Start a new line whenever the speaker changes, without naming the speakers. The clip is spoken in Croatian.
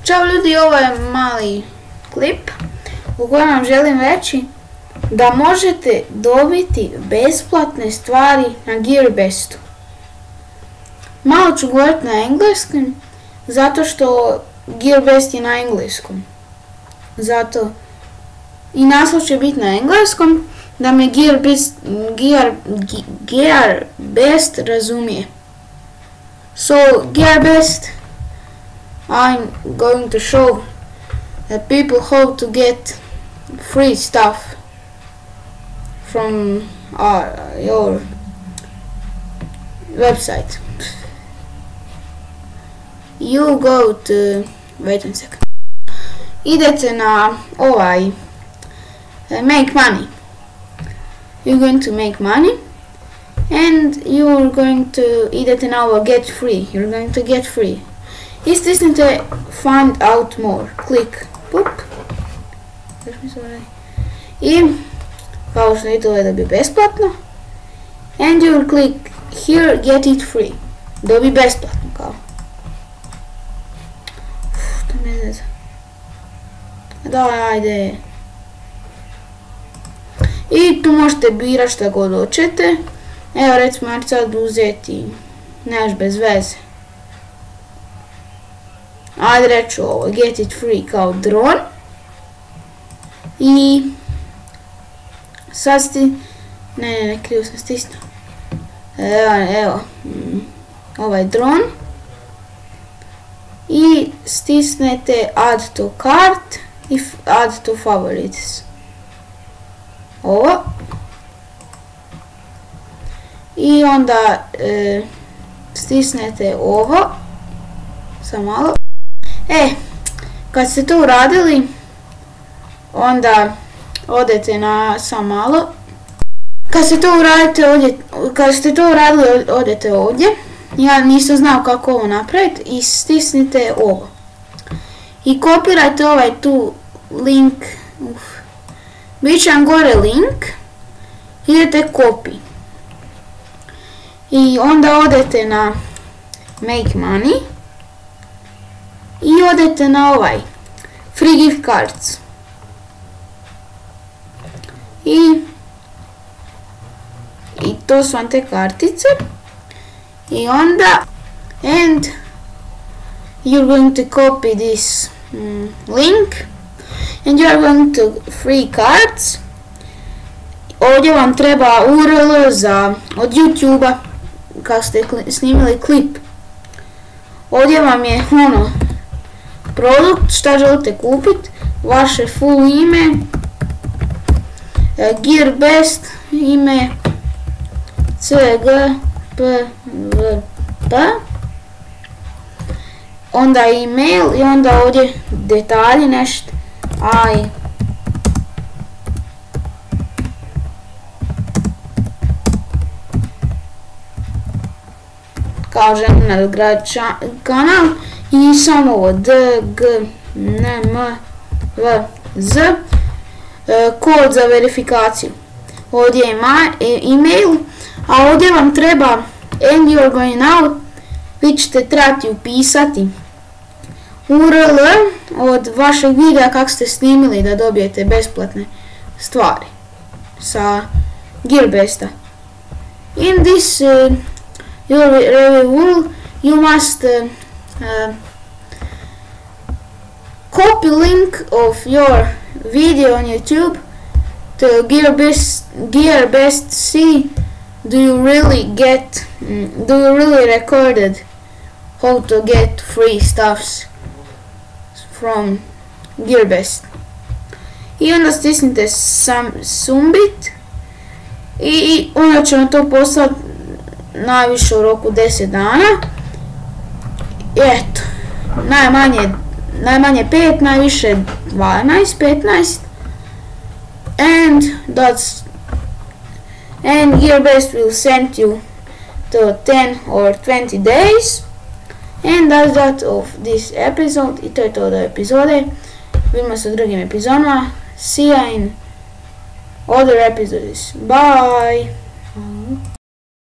Ćao ljudi, ovo je mali klip u kojem vam želim reći da možete dobiti besplatne stvari na GearBestu. Malo ću govoriti na engleskom, zato što GearBest je na engleskom. Zato i naslov će biti na engleskom, da me GearBest razumije. So GearBest, I'm going to show people how to get free stuff from your website. You go to, wait a second, idete na ovaj make money. You're going to make money and you're going to idete na ovo get free. You're going to get free. I stisnite find out more. Click. Pup. I kao što vidite, ovo je dobi besplatno. And you will click here get it free. Dobi besplatno kao. To ne znam. Da, ajde. I tu možete birati šta god hoćete. Evo recimo ja ću sad uzeti neš bez veze. Ajde reću ovo, get it free kao dron. I sad ne, krivo sam stisnuo. Evo, ovaj dron. I stisnete add to cart i add to favorites. Ovo. I onda stisnete ovo. Samo malo. Kad ste to uradili, onda odete na samo malo. Kad ste to uradili, odete ovdje. Ja nisam znao kako ovo napraviti i stisnite ovo. I kopirajte ovaj tu link. Biće vam gore link. Idete copy. I onda odete na make money. I odete na ovaj free gift cards. I to su vam te kartice. I onda and you're going to copy this link and you are going to free cards. Ovdje vam treba URL od YouTube-a kako ste snimili klip. Ovdje vam je produkt, šta želite kupiti, vaše full ime, GearBest, ime, CGPVP, onda email i onda ovdje detalji nešto, kao želim nadograditi kanal i samo ovo DGNMVZ, kod za verifikaciju. Ovdje je email, a ovdje vam treba and you are going now, vi ćete trebati upisati URL od vašeg videa kako ste snimili da dobijete besplatne stvari sa GearBesta. In this your review you must copy link of your video on YouTube to GearBest. See, do you really recorded how to get free stuffs from GearBest. I onda stisnite submit i onda će vam to poslati najviše u roku 10 dana. Eto, najmanje 5, najviše 12, 15. And GearBest will send you to 10 or 20 days. And that's that of this episode. I to je to od epizode. Vidimo se u drugim epizodama. See ya in other episodes. Bye!